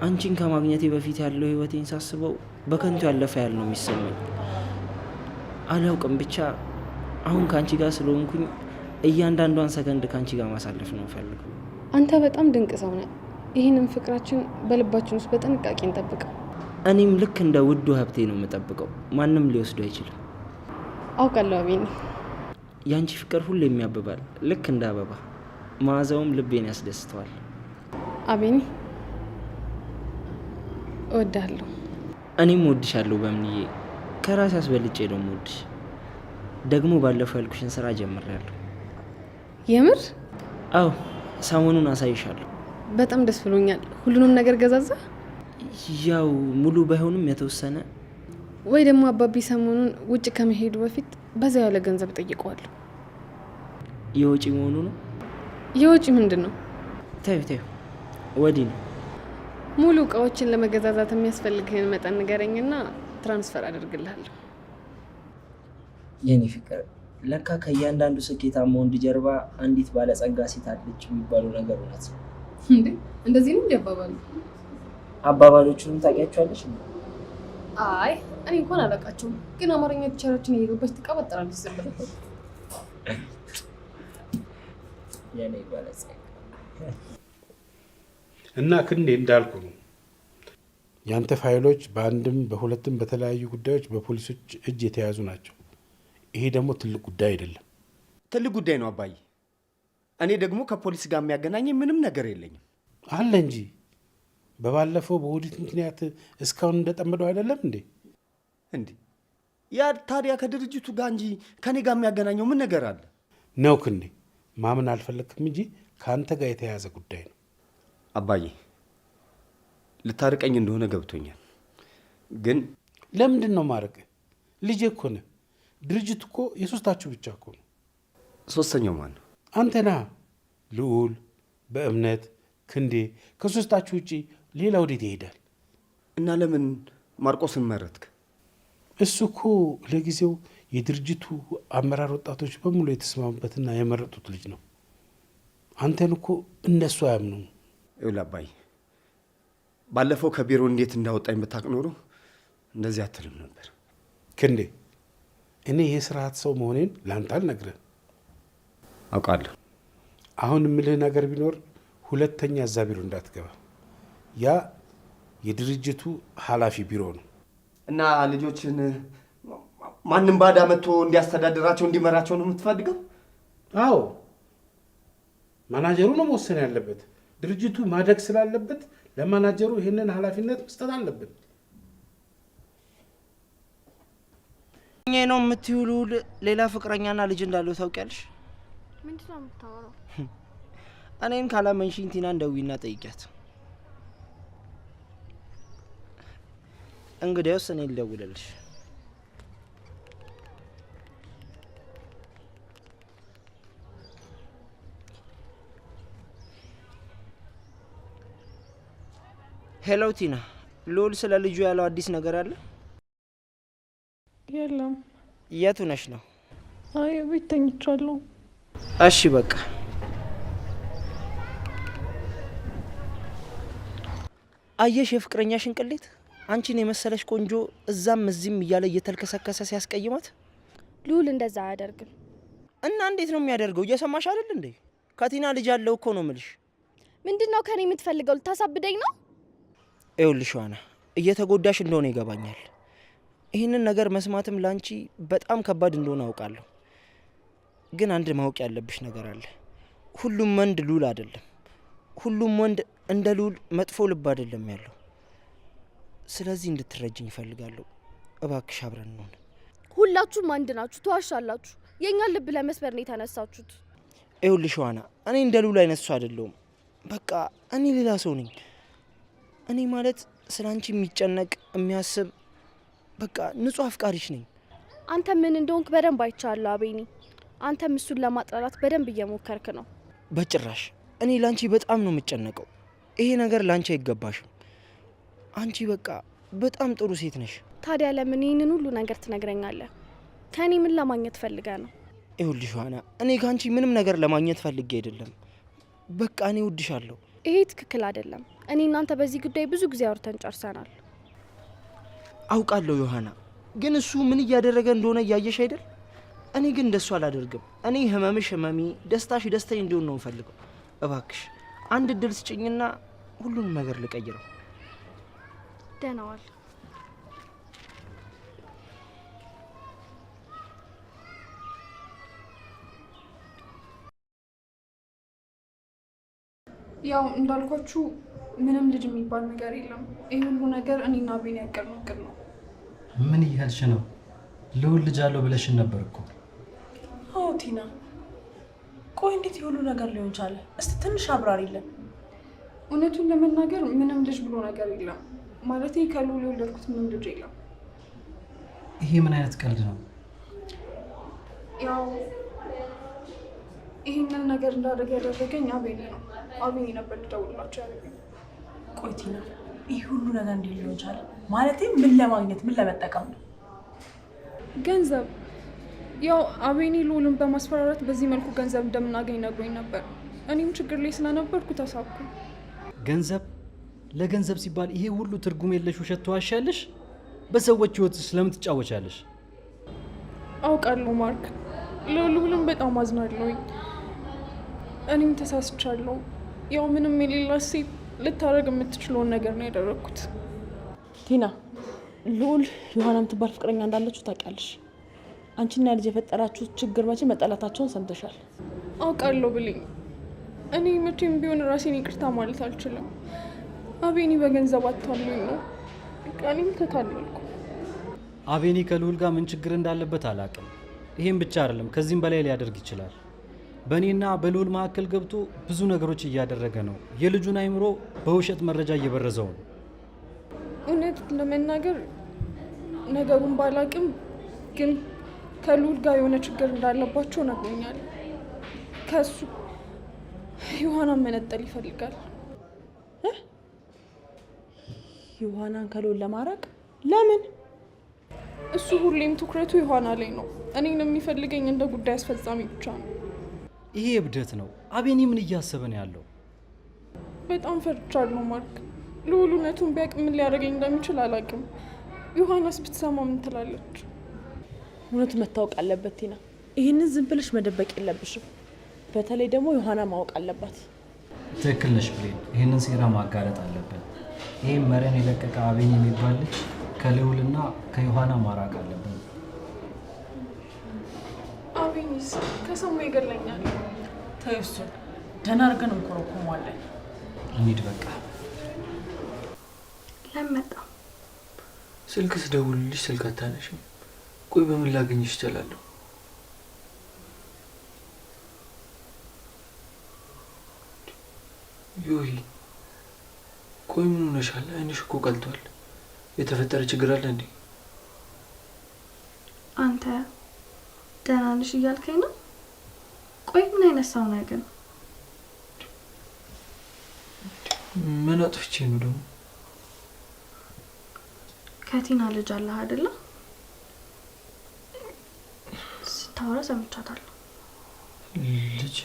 አንቺን ከማግኘቴ በፊት ያለው ህይወቴን ሳስበው በከንቱ ያለፈ ያህል ነው የሚሰማኝ። አላውቅም፣ ብቻ አሁን ከአንቺ ጋር ስለሆንኩኝ እያንዳንዷን ሰከንድ ከአንቺ ጋር ማሳለፍ ነው ፈልገው። አንተ በጣም ድንቅ ሰው ነህ። ይህንን ፍቅራችን በልባችን ውስጥ በጥንቃቄ እንጠብቀው። እኔም ልክ እንደ ውዱ ሀብቴ ነው የምጠብቀው። ማንም ሊወስዱ አይችልም። አውቃለሁ አቤኔ። የአንቺ ፍቅር ሁሌም ያብባል፣ ልክ እንደ አበባ። መዓዛውም ልቤን ያስደስተዋል። አቤኔ፣ እወድሃለሁ። እኔም እወድሻለሁ በምንዬ። ከራሴ አስበልጬ ነው የምወድሽ። ደግሞ ባለፈው ያልኩሽን ስራ ጀምሬያለሁ። የምር? አዎ፣ ሰሞኑን አሳይሻለሁ። በጣም ደስ ብሎኛል። ሁሉንም ነገር ገዛዛ? ያው ሙሉ ባይሆንም የተወሰነ። ወይ ደግሞ አባቢ ሰሞኑን ውጭ ከመሄዱ በፊት በዛ ያለ ገንዘብ ጠይቀዋለሁ። የወጪ መሆኑ ነው? የወጪ ምንድን ነው? ታዩ ወዲህ ነው። ሙሉ እቃዎችን ለመገዛዛት የሚያስፈልግህን መጠን ንገረኝና ትራንስፈር አደርግልሃለሁ። የኔ ፍቅር፣ ለካ ከእያንዳንዱ ስኬታማ ወንድ ጀርባ አንዲት ባለጸጋ ሴት አለች የሚባለው ነገር እውነት ነው እንዴ? እንደዚህ ነው እንዲያባባሉ? አባባሎቹንም ታውቂያቸዋለሽ? አይ እኔ እንኳን አላውቃቸውም፣ ግን አማርኛ ቲቸራችን እየገባች ትቀበጥራለች። ዝም ብለህ የኔ ባለጸጋ እና ክንዴ እንዳልኩ ነው። ያንተ ፋይሎች በአንድም በሁለትም በተለያዩ ጉዳዮች በፖሊሶች እጅ የተያዙ ናቸው። ይሄ ደግሞ ትልቅ ጉዳይ አይደለም። ትልቅ ጉዳይ ነው አባዬ። እኔ ደግሞ ከፖሊስ ጋር የሚያገናኝ ምንም ነገር የለኝም። አለ እንጂ በባለፈው በኦዲት ምክንያት እስካሁን እንደጠመደው አይደለም እንዴ? ያ ታዲያ ከድርጅቱ ጋር እንጂ ከኔ ጋር የሚያገናኘው ምን ነገር አለ? ነው ክንዴ፣ ማመን አልፈለግክም እንጂ ከአንተ ጋር የተያያዘ ጉዳይ ነው። አባዬ ልታርቀኝ እንደሆነ ገብቶኛል፣ ግን ለምንድን ነው ማረቅ? ልጄ እኮ ነህ። ድርጅቱ እኮ የሶስታችሁ ብቻ እኮ ነው። ሶስተኛው ማን ነው? አንተ ነህ። ልዑል፣ በእምነት፣ ክንዴ። ከሶስታችሁ ውጪ ሌላ ወዴት ይሄዳል? እና ለምን ማርቆስን መረጥክ? እሱ እኮ ለጊዜው የድርጅቱ አመራር ወጣቶች በሙሉ የተስማሙበትና የመረጡት ልጅ ነው። አንተን እኮ እነሱ አያምኑም። ይኸውልህ አባዬ፣ ባለፈው ከቢሮ እንዴት እንዳወጣኝ ብታውቅ ኖሮ እንደዚህ አትልም ነበር። ክንዴ፣ እኔ የስርዓት ሰው መሆኔን ለአንተ አልነግርህም። አውቃለሁ። አሁን የምልህ ነገር ቢኖር ሁለተኛ እዛ ቢሮ እንዳትገባ። ያ የድርጅቱ ኃላፊ ቢሮ ነው። እና ልጆችን ማንም ባዳ መጥቶ እንዲያስተዳድራቸው እንዲመራቸው ነው የምትፈልገው? አዎ፣ ማናጀሩ ነው መወሰን ያለበት። ድርጅቱ ማደግ ስላለበት ለማናጀሩ ይህንን ኃላፊነት መስጠት አለብን። እኛ ነው የምትውሉ ሌላ ፍቅረኛና ልጅ እንዳለው ታውቂያለሽ? ምንድን ነው የምታወራው? እኔን ካላመንሽኝ ቲናን ደውይና ጠይቂያት። እንግዲያውስ እኔ ልደውልልሽ። ሄሎ ቲና፣ ልዑል ስለ ልጁ ያለው አዲስ ነገር አለ? የለም። የቱ ነሽ ነው? አይ ቤት ተኝቻለሁ። እሺ በቃ አየሽ የፍቅረኛሽን ቅሌት። አንቺን የመሰለሽ ቆንጆ እዛም እዚህም እያለ እየተልከሰከሰ ሲያስቀይማት። ልዑል እንደዛ አያደርግም። እና እንዴት ነው የሚያደርገው? እየሰማሽ አይደል እንዴ? ከቲና ልጅ አለው እኮ ነው ምልሽ። ምንድነው ከኔ የምትፈልገው? ልታሳብደኝ ነው? ይኸውልሽ ዋና እየተጎዳሽ እንደሆነ ይገባኛል። ይህንን ነገር መስማትም ላንቺ በጣም ከባድ እንደሆነ አውቃለሁ። ግን አንድ ማወቅ ያለብሽ ነገር አለ። ሁሉም ወንድ ልዑል አይደለም። ሁሉም ወንድ እንደ ልዑል መጥፎ ልብ አይደለም ያለው። ስለዚህ እንድትረጅኝ ይፈልጋለሁ። እባክሽ አብረን እንሆን። ሁላችሁም አንድ ናችሁ፣ ተዋሻላችሁ። የእኛን ልብ ለመስበር ነው የተነሳችሁት። ይኸውልሽ ዋና እኔ እንደ ልዑል አይነት ሰው አይደለሁም። በቃ እኔ ሌላ ሰው ነኝ። እኔ ማለት ስለ አንቺ የሚጨነቅ የሚያስብ በቃ ንጹህ አፍቃሪሽ ነኝ። አንተ ምን እንደሆንክ በደንብ አይቻለሁ አቤኒ። አንተም እሱን ለማጥላላት በደንብ እየሞከርክ ነው። በጭራሽ እኔ ላንቺ በጣም ነው የምጨነቀው። ይሄ ነገር ላንቺ አይገባሽም። አንቺ በቃ በጣም ጥሩ ሴት ነሽ። ታዲያ ለምን ይህንን ሁሉ ነገር ትነግረኛለህ? ከእኔ ምን ለማግኘት ፈልገህ ነው? ይኸውልሽ ዋና እኔ ከአንቺ ምንም ነገር ለማግኘት ፈልጌ አይደለም። በቃ እኔ እወድሻለሁ። ይሄ ትክክል አይደለም። እኔ እናንተ በዚህ ጉዳይ ብዙ ጊዜ አውርተን ጨርሰናል። አውቃለሁ ዮሐና፣ ግን እሱ ምን እያደረገ እንደሆነ እያየሽ አይደል? እኔ ግን እንደሱ አላደርግም። እኔ ህመምሽ ህመሜ፣ ደስታሽ ደስታዬ እንዲሆን ነው የምፈልገው። እባክሽ አንድ እድል ስጭኝና ሁሉንም ነገር ልቀይረው። ደህና ዋል። ያው እንዳልኳችሁ ምንም ልጅ የሚባል ነገር የለም። ይህ ሁሉ ነገር እኔና ቤን ያቀድነው እቅድ ነው። ምን እያልሽ ነው? ልዑል ልጅ አለው ብለሽን ነበር እኮ። አዎ ቲና፣ ቆይ እንዴት የሁሉ ነገር ሊሆን ቻለ? እስቲ ትንሽ አብራሪልን። እውነቱን ለመናገር ምንም ልጅ ብሎ ነገር የለም። ማለቴ ከልዑል የወለድኩት ምንም ልጅ የለም። ይሄ ምን አይነት ቀልድ ነው? ያው ይህንን ነገር እንዳደረገ ያደረገኝ አቤኔ ነው። አቤኔ ነበር ልደውልላቸው ያደረገኝ። ቆይ ቲና፣ ይህ ሁሉ ነገር እንዴት ሊሆን ቻለ? ማለቴ ምን ለማግኘት ምን ለመጠቀም ነው? ገንዘብ። ያው አቤኔ ልዑልን በማስፈራራት በዚህ መልኩ ገንዘብ እንደምናገኝ ነግሮኝ ነበር። እኔም ችግር ላይ ስለነበርኩ ተሳኩ። ገንዘብ? ለገንዘብ ሲባል ይሄ ሁሉ ትርጉም የለሽ ውሸት ተዋሻለሽ? በሰዎች ህይወት ስለምን ትጫወቻለሽ? አውቃለሁ ማርክ፣ ለልዑልም በጣም አዝናለሁኝ። እኔም ተሳስቻለሁ። ያው ምንም የሌላ ሴት ልታደርግ የምትችለውን ነገር ነው ያደረግኩት። ቲና፣ ልዑል ዮሐና የምትባል ፍቅረኛ እንዳለችው ታውቂያለሽ። አንቺና ልጅ የፈጠራችሁት ችግር መቼ መጠላታቸውን ሰምተሻል። አውቃለሁ ብልኝ፣ እኔ መቼም ቢሆን ራሴን ይቅርታ ማለት አልችልም። አቤኔ በገንዘብ አታሉኝ ነው። እኔም ተታለልኩ። አቤኔ ከልዑል ጋር ምን ችግር እንዳለበት አላውቅም። ይሄም ብቻ አይደለም፣ ከዚህም በላይ ሊያደርግ ይችላል። በእኔና በልዑል መካከል ገብቶ ብዙ ነገሮች እያደረገ ነው። የልጁን አይምሮ በውሸት መረጃ እየበረዘው ነው። እውነት ለመናገር ነገሩን ባላውቅም ግን ከልዑል ጋር የሆነ ችግር እንዳለባቸው ነግሮኛል። ከሱ ዮሐናን መነጠል ይፈልጋል። ዮሐናን ከልዑል ለማራቅ? ለምን? እሱ ሁሌም ትኩረቱ ዮሐና ላይ ነው። እኔን የሚፈልገኝ እንደ ጉዳይ አስፈጻሚ ብቻ ነው። ይሄ እብደት ነው። አቤኔ ምን እያሰበ ነው ያለው? በጣም ፈርቻለሁ ማርክ። ልዑል እውነቱን ቢያውቅ ምን ሊያደርገኝ እንደሚችል አላውቅም። ዮሐናስ ብትሰማ ምን ትላለች? እውነቱ መታወቅ አለበት ቲና። ይህንን ዝም ብለሽ መደበቅ የለብሽም። በተለይ ደግሞ ዮሐና ማወቅ አለባት። ትክክል ነሽ ብሌን። ይህንን ሴራ ማጋለጥ አለብን። ይህም መረን የለቀቀ አቤኔ የሚባል ልጅ ከልዑልና ከዮሐና ማራቅ አለብን። አቤኔስ ከሰሙ ይገለኛል። ተይ እሱን፣ ደህና አድርገን እንኮረኮመዋለን። እንሂድ በቃ። ለመጣ ስልክ ስደውልልሽ ስልክ አታነሽም። ቆይ በምን ላገኝሽ እችላለሁ? ዮሂ፣ ቆይ ምን ሆነሻል? አይንሽ እኮ ቀልቷል። የተፈጠረ ችግር አለ እንዴ? አንተ ደህና ነሽ እያልከኝ ነው? ቆይ ምን አይነት ሰው ነህ ግን? ምን አጥፍቼ ነው ደግሞ? ከቲና ልጅ አለህ አይደለ? ስታወራ ሰምቻታለሁ። ልጅ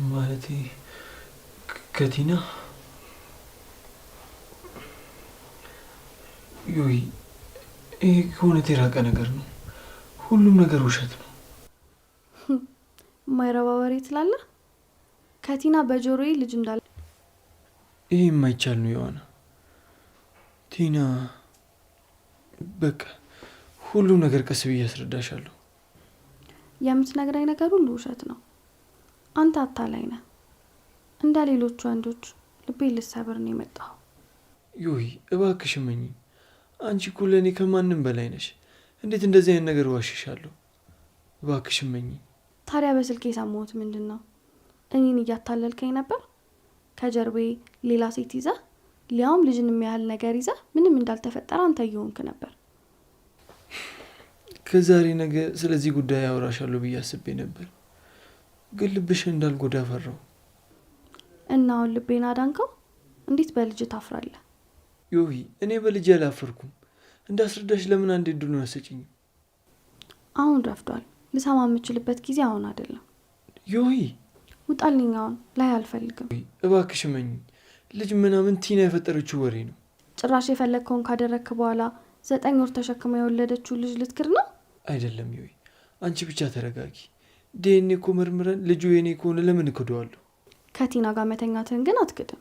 ማለቴ ከቲና? ዩይ ይህ ከእውነት የራቀ ነገር ነው። ሁሉም ነገር ውሸት ነው። የማይረባ ወሬ ትላለህ። ከቲና በጆሮዬ ልጅ እንዳለ ይህ የማይቻል ነው የሆነ ቲና። በቃ ሁሉም ነገር ቀስ ብዬ አስረዳሻለሁ። የምትነግረኝ ነገር ሁሉ ውሸት ነው። አንተ አታላይ ነህ። እንደ ሌሎቹ ወንዶች ልቤ ልሰብር ነው የመጣው። ዩይ እባክሽ እመኚ። አንቺ እኮ ለእኔ ከማንም በላይ ነሽ። እንዴት እንደዚህ አይነት ነገር ዋሽሻለሁ? እባክሽ እመኚ። ታዲያ በስልክ የሰማሁት ምንድን ነው? እኔን እያታለልከኝ ነበር? ከጀርቤ ሌላ ሴት ይዛ ሊያውም ልጅን የሚያህል ነገር ይዛ ምንም እንዳልተፈጠረ አንተ እየሆንክ ነበር። ከዛሬ ነገ ስለዚህ ጉዳይ አወራሻለሁ ብዬ አስቤ ነበር፣ ግን ልብሽን እንዳልጎዳ ፈራው። እና አሁን ልቤን አዳንከው? እንዴት በልጅ ታፍራለህ? ዮሂ እኔ በልጅ አላፈርኩም። እንዳስረዳሽ ለምን አንዴ ድሉን አሰጭኝ? አሁን ረፍዷል። ልሰማ የምችልበት ጊዜ አሁን አይደለም። ዮሂ ውጣልኝ። አሁን ላይ አልፈልግም። እባክሽ መኝ። ልጅ ምናምን ቲና የፈጠረችው ወሬ ነው። ጭራሽ የፈለግከውን ካደረግክ በኋላ 9 ወር ተሸክማ የወለደችው ልጅ ልትክር ነው? አይደለም ዮሂ፣ አንቺ ብቻ ተረጋጊ። ዲኤንኤ እኮ መርምረን ልጁ የኔ ከሆነ ለምን እክደዋለሁ? ከቲና ጋር መተኛትህን ግን አትክድም።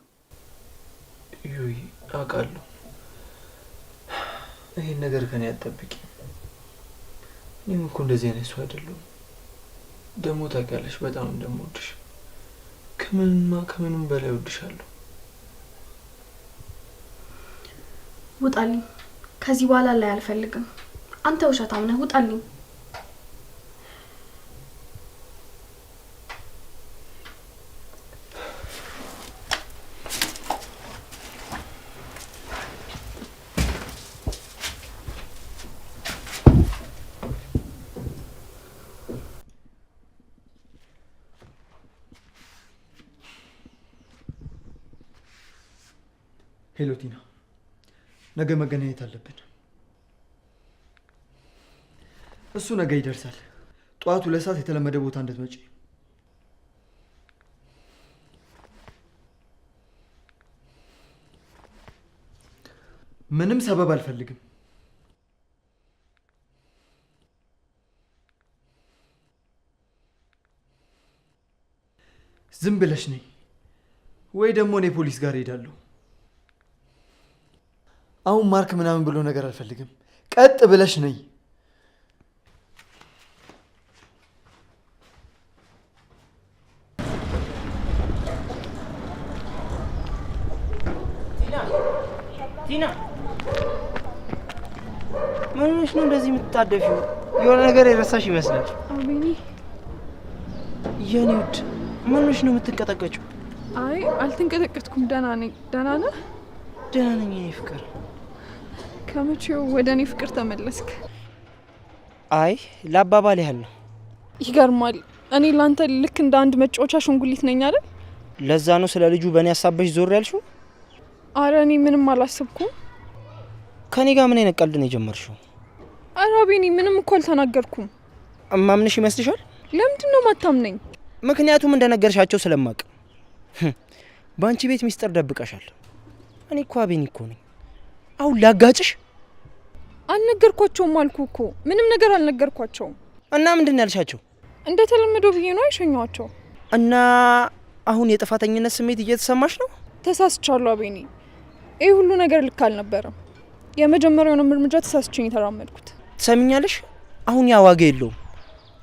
ዮሂ አውቃለሁ። ይህን ነገር ከኔ አትጠብቂ። እኔም እኮ እንደዚህ አይነት ሰው አይደለሁም። ደግሞ ታውቂያለሽ በጣም እንደምወድሽ። ከምንም በላይ እወድሻለሁ። ውጣልኝ። ከዚህ በኋላ ላይ አልፈልግም። አንተ ውሸታም ነህ። ውጣልኝ። ሄሎ ቲና፣ ነገ መገናኘት አለብን። እሱ ነገ ይደርሳል። ጠዋት 2 ሰዓት የተለመደ ቦታ እንድትመጪ። ምንም ሰበብ አልፈልግም። ዝም ብለሽ ነይ፣ ወይ ደግሞ እኔ ፖሊስ ጋር ሄዳለሁ። አሁን ማርክ ምናምን ብሎ ነገር አልፈልግም። ቀጥ ብለሽ ነይ። ቲና ምን ሆነሽ ነው እንደዚህ የምትጣደፊው? የሆነ ነገር የረሳሽ ይመስላል። አቤኒ የኔ ውድ ምን ሆነሽ ነው የምትንቀጠቀጭው? አይ አልተንቀጠቀጥኩም፣ ደህና ነኝ። ደህና ነህ? ደህና ነኝ የኔ ፍቅር። ከመቼው ወደ እኔ ፍቅር ተመለስክ? አይ ለአባባል ያህል ነው። ይገርማል። እኔ ላንተ ልክ እንደ አንድ መጫወቻ አሻንጉሊት ነኝ አይደል? ለዛ ነው ስለ ልጁ በእኔ ሀሳብሽ ዞር ያልሽው? አረ እኔ ምንም አላሰብኩም። ከኔ ጋር ምን አይነት ቀልድ ነው የጀመርሽው? አረ አቤኒ ምንም እኮ አልተናገርኩም። እማምንሽ ይመስልሻል? ለምንድን ነው ማታምነኝ? ምክንያቱም እንደነገርሻቸው ስለማቅ። በአንቺ ቤት ሚስጥር ደብቀሻል። እኔ እኮ አቤኒ እኮ ነኝ። አሁን ላጋጭሽ? አልነገርኳቸውም አልኩ እኮ። ምንም ነገር አልነገርኳቸውም። እና ምንድን ያልሻቸው? እንደተለመደው ብዬ ነው አይሸኘዋቸው። እና አሁን የጥፋተኝነት ስሜት እየተሰማሽ ነው? ተሳስቻለሁ አቤኒ። ይህ ሁሉ ነገር ልክ አልነበረም። የመጀመሪያውንም እርምጃ ተሳስቼኝ የተራመድኩት። ትሰሚኛለሽ? አሁን ያ ዋጋ የለውም።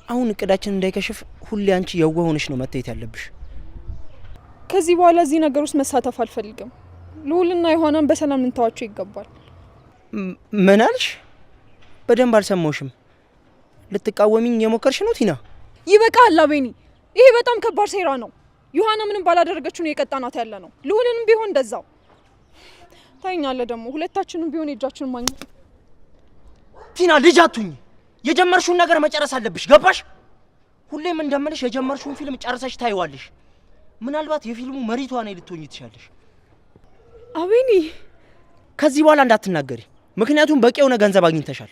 አሁን እቅዳችን እንዳይከሽፍ ሁሌ አንቺ የዋህ ሆነሽ ነው መታየት ያለብሽ። ከዚህ በኋላ እዚህ ነገር ውስጥ መሳተፍ አልፈልግም። ልዑልና ዮሐናን በሰላም ልንተዋቸው ይገባል። ምን አልሽ? በደንብ አልሰማሁሽም። ልትቃወሚኝ የሞከርሽ ነው ቲና? ይበቃል አቤኒ። ይሄ በጣም ከባድ ሴራ ነው። ዮሐና ምንም ባላደረገችው ነው የቀጣናት ያለ ነው። ልዑልንም ቢሆን እንደዛው። ታይኛለህ ደግሞ ሁለታችንም ቢሆን የእጃችንን ማግኘት። ቲና ልጅ አትሁኝ። የጀመርሽውን ነገር መጨረስ አለብሽ። ገባሽ? ሁሌም እንደምልሽ የጀመርሽውን ፊልም ጨርሰሽ ታይዋለሽ። ምናልባት የፊልሙ መሪቷ ነኝ ልትሆኚ ትችላለሽ። አቤኒ ከዚህ በኋላ እንዳትናገሪ፣ ምክንያቱም በቂ የሆነ ገንዘብ አግኝተሻል።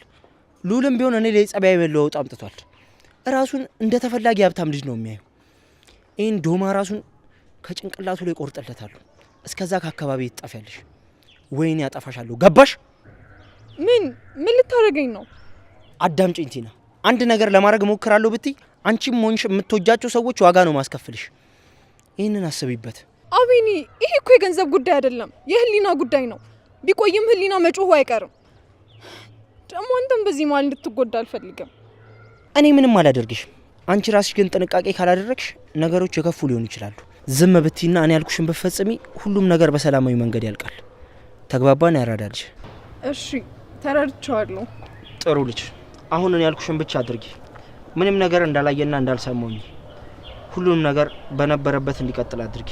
ልዑልም ቢሆን እኔ ላይ ጸባይ መለወጥ አምጥቷል። ራሱን እንደ ተፈላጊ ሀብታም ልጅ ነው የሚያየው። ይህን ዶማ ራሱን ከጭንቅላቱ ላይ ቆርጠለታለሁ። እስከዛ ከአካባቢ ትጠፊያለሽ፣ ወይኔ ያጠፋሻለሁ። ገባሽ? ምን ልታደርገኝ ነው? አዳምጪኝ ቲና፣ አንድ ነገር ለማድረግ እሞክራለሁ ብትይ አንቺም ሆንሽ የምትወጃቸው ሰዎች ዋጋ ነው ማስከፍልሽ። ይህንን አስቢበት። አቤኒ፣ ይሄ እኮ የገንዘብ ጉዳይ አይደለም፣ የህሊና ጉዳይ ነው። ቢቆይም ህሊና መጮሁ አይቀርም። ደግሞ አንተም በዚህ መሀል እንድትጎዳ አልፈልግም። እኔ ምንም አላደርግሽም። አንቺ ራስሽ ግን ጥንቃቄ ካላደረግሽ ነገሮች የከፉ ሊሆኑ ይችላሉ። ዝም ብትይና እኔ ያልኩሽን ብትፈጽሚ ሁሉም ነገር በሰላማዊ መንገድ ያልቃል። ተግባባን? ያራዳልሽ። እሺ ተረድቻለሁ። ጥሩ ልጅ፣ አሁን እኔ ያልኩሽን ብቻ አድርጊ። ምንም ነገር እንዳላየና እንዳልሰማኝ ሁሉንም ነገር በነበረበት እንዲቀጥል አድርጊ።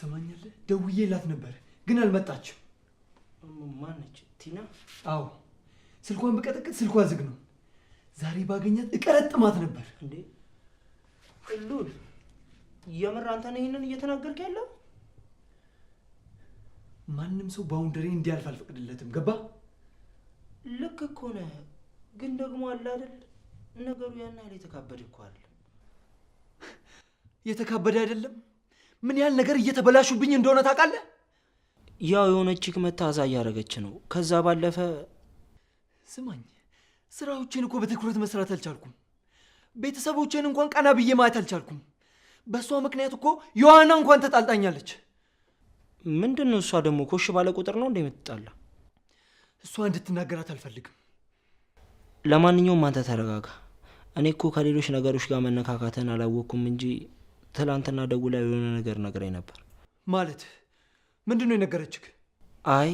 ሰማኛለህ? ደውዬላት ነበር ግን አልመጣችም። ማነች? ቲና? አዎ፣ ስልኳን በቀጠቅጥ ስልኳ ዝግ ነው። ዛሬ ባገኛት እቀረጥማት ነበር። እንዴ ሉል፣ የምር አንተ ነህ ይሄንን እየተናገርክ ያለው? ማንም ሰው ባውንደሪ እንዲያልፍ አልፈቅድለትም። ገባ? ልክ እኮ ነህ፣ ግን ደግሞ አለ አይደል ነገሩ ያን ያህል የተካበደ እኮ አይደለም። የተካበደ አይደለም። ምን ያህል ነገር እየተበላሹብኝ እንደሆነ ታውቃለህ? ያው የሆነች መታዛ እያደረገች ነው። ከዛ ባለፈ ስማኝ፣ ስራዎቼን እኮ በትኩረት መስራት አልቻልኩም። ቤተሰቦቼን እንኳን ቀና ብዬ ማየት አልቻልኩም። በእሷ ምክንያት እኮ ዮሐና እንኳን ተጣልጣኛለች። ምንድን ነው እሷ ደግሞ ኮሽ ባለ ቁጥር ነው እንደምትጣላ? እሷ እንድትናገራት አልፈልግም። ለማንኛውም አንተ ተረጋጋ። እኔ እኮ ከሌሎች ነገሮች ጋር መነካካተን አላወቅኩም እንጂ ትላንትና ደውላ የሆነ ነገር ነግረኝ ነበር። ማለት ምንድን ነው የነገረችህ? አይ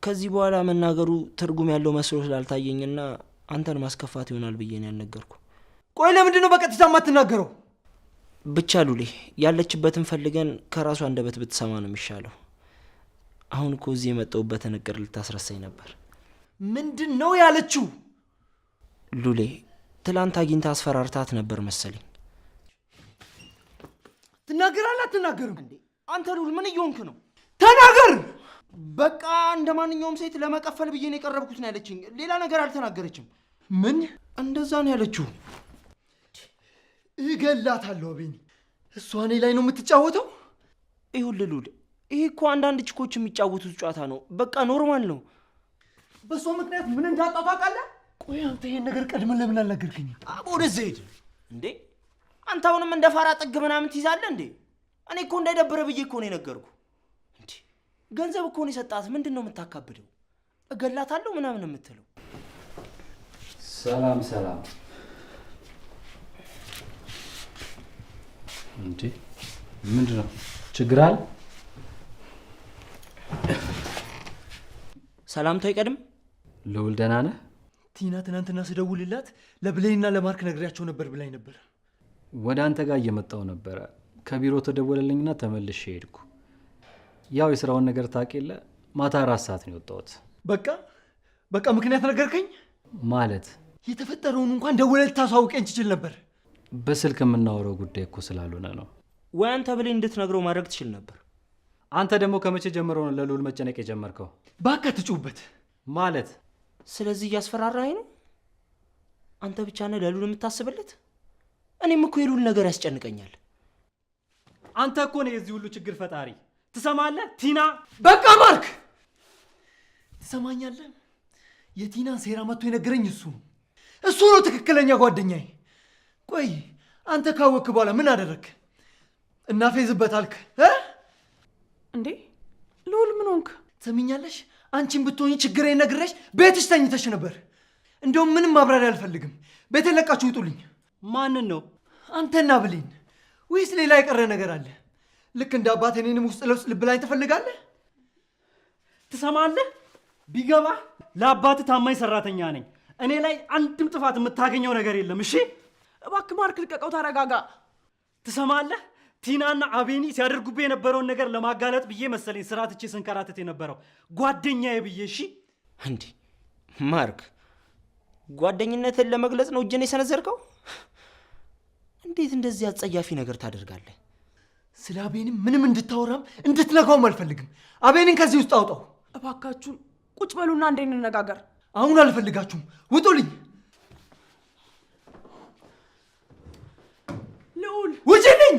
ከዚህ በኋላ መናገሩ ትርጉም ያለው መስሎ ስላልታየኝና አንተን ማስከፋት ይሆናል ብዬ ነው ያልነገርኩ። ቆይ ለምንድን ነው በቀጥታ የማትናገረው? ብቻ ሉሌ ያለችበትን ፈልገን ከራሷ አንደበት ብትሰማ ነው የሚሻለው። አሁን እኮ እዚህ የመጣሁበትን እቅድ ልታስረሳኝ ነበር። ምንድን ነው ያለችው? ሉሌ ትላንት አግኝታ አስፈራርታት ነበር መሰለኝ። ትናገራለህ አትናገርም? እንዴ አንተ ሉል ምን እየሆንክ ነው? ተናገር። በቃ እንደ ማንኛውም ሴት ለመቀፈል ብዬ ነው የቀረብኩት ነው ያለችኝ። ሌላ ነገር አልተናገረችም። ምን? እንደዛ ነው ያለችው። እገላታለሁ አቤኒ። እሷ እኔ ላይ ነው የምትጫወተው? ይኸውልህ ሉል፣ ይሄ እኮ አንዳንድ ችኮች የሚጫወቱት ጨዋታ ነው። በቃ ኖርማል ነው። በእሷ ምክንያት ምን እንዳጣው ታውቃለህ? ቆይ አንተ ይሄን ነገር ቀድመን ለምን አልነገርከኝም? ወደዚህ ሂድ እንዴ! አንተ አሁንም እንደ ፋራ ጥግ ምናምን ትይዛለህ እንዴ? እኔ እኮ እንዳይደብረ ብዬ እኮ ነው የነገርኩ። እንዴ ገንዘብ እኮ ነው የሰጣት። ምንድን ነው የምታካብደው? እገላታለሁ ምናምን የምትለው? ሰላም ሰላም። እንዴ ምንድን ነው ችግር አለ? ሰላምታው አይቀድም? ልውል ደህና ነህ? ቲና ትናንትና ስደውልላት ለብሌንና ለማርክ ነግሬያቸው ነበር ብላኝ ነበር። ወደ አንተ ጋር እየመጣው ነበረ። ከቢሮ ተደወለልኝና ተመልሼ ሄድኩ። ያው የስራውን ነገር ታውቅ የለ ማታ 4 ሰዓት ነው የወጣሁት። በቃ ምክንያት ነገርከኝ ማለት የተፈጠረውን እንኳን ደውለህ ልታሳውቀኝ ትችል ነበር። በስልክ የምናወራው ጉዳይ እኮ ስላልሆነ ነው። ወይ አንተ ብሌን እንድትነግረው ማድረግ ትችል ነበር። አንተ ደግሞ ከመቼ ጀምሮ ነው ለልውል መጨነቅ የጀመርከው? እባክህ ትጩህበት ማለት ስለዚህ እያስፈራራኸኝ ነው? አንተ ብቻ ነህ ለልውል የምታስብለት? እኔም እኮ የልውል ነገር ያስጨንቀኛል። አንተ እኮ ነው የዚህ ሁሉ ችግር ፈጣሪ። ትሰማለህ ቲና? በቃ ማርክ፣ ትሰማኛለህ? የቲናን ሴራ መጥቶ የነገረኝ እሱ ነው ትክክለኛ ጓደኛዬ። ቆይ አንተ ካወክ በኋላ ምን አደረግክ? እናፌዝበት አልክ እንዴ? ልውል ምን ሆንክ? ትሰሚኛለሽ? አንቺን ብትሆኚ ችግሬን ነግሬሽ ቤትሽ ተኝተሽ ነበር። እንደውም ምንም ማብራሪያ አልፈልግም። ቤቴን ለቃችሁ ውጡልኝ። ማንን ነው? አንተና ብሌን። ወይስ ሌላ የቀረ ነገር አለ? ልክ እንደ አባት እኔንም ውስጥ ለውስጥ ልብላኝ ትፈልጋለህ? ትሰማለህ? ቢገባ ለአባት ታማኝ ሰራተኛ ነኝ። እኔ ላይ አንድም ጥፋት የምታገኘው ነገር የለም። እሺ እባክህ ማርክ ልቀቀው፣ ተረጋጋ። ትሰማለህ? ቲናና አቤኒ ሲያደርጉብህ የነበረውን ነገር ለማጋለጥ ብዬ መሰለኝ ስራ ትቼ ስንከራተት የነበረው ጓደኛዬ ብዬ። እሺ እንዴ ማርክ፣ ጓደኝነትን ለመግለጽ ነው እጅን የሰነዘርከው? እንዴት እንደዚህ አጸያፊ ነገር ታደርጋለህ? ስለ አቤንም ምንም እንድታወራም እንድትነካውም አልፈልግም። አቤንን ከዚህ ውስጥ አውጣው እባካችሁን። ቁጭ በሉና እንዴ እንነጋገር። አሁን አልፈልጋችሁም፣ ውጡልኝ። ልዑል ውጪልኝ!